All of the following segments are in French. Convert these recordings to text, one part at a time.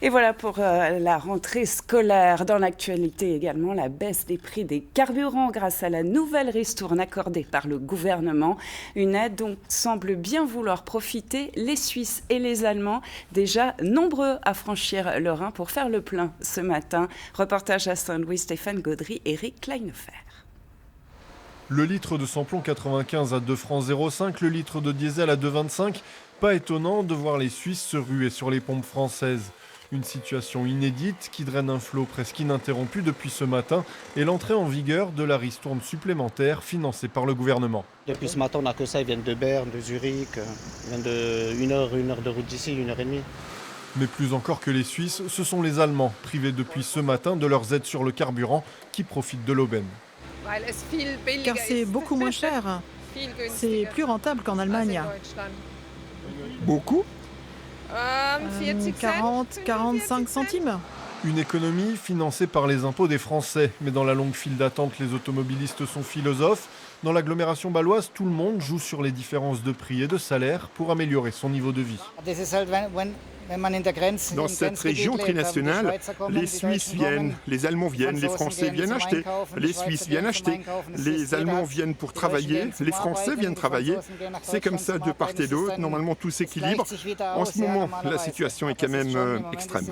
Et voilà pour la rentrée scolaire. Dans l'actualité également, la baisse des prix des carburants grâce à la nouvelle ristourne accordée par le gouvernement. Une aide dont semblent bien vouloir profiter les Suisses et les Allemands, déjà nombreux à franchir le Rhin pour faire le plein ce matin. Reportage à Saint-Louis, Stéphane Gaudry, Eric Kleinhofer. Le litre de samplon 95 à 2 francs 05, le litre de diesel à 2,25. Pas étonnant de voir les Suisses se ruer sur les pompes françaises. Une situation inédite qui draine un flot presque ininterrompu depuis ce matin et l'entrée en vigueur de la ristourne supplémentaire financée par le gouvernement. Depuis ce matin, on n'a que ça. Ils viennent de Berne, de Zurich, ils viennent de une heure de route d'ici, 1h30. Mais plus encore que les Suisses, ce sont les Allemands, privés depuis ce matin de leurs aides sur le carburant, qui profitent de l'aubaine. Car c'est beaucoup moins cher. C'est plus rentable qu'en Allemagne. Beaucoup ? 40, 45 centimes. Une économie financée par les impôts des Français. Mais dans la longue file d'attente, les automobilistes sont philosophes. Dans l'agglomération bâloise, tout le monde joue sur les différences de prix et de salaire pour améliorer son niveau de vie. Dans cette région trinationale, les Suisses viennent, les Allemands viennent, les Français viennent acheter, les Suisses viennent acheter, les Allemands viennent pour travailler, les Français viennent travailler. C'est comme ça de part et d'autre, normalement tout s'équilibre. En ce moment, la situation est quand même extrême.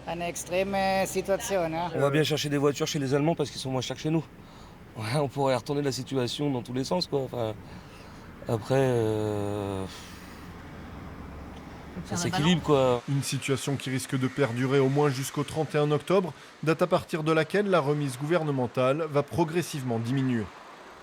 On va bien chercher des voitures chez les Allemands parce qu'ils sont moins chers que chez nous. Ouais, on pourrait retourner la situation dans tous les sens, quoi. Enfin, après... ça s'équilibre, quoi. Une situation qui risque de perdurer au moins jusqu'au 31 octobre, date à partir de laquelle la remise gouvernementale va progressivement diminuer.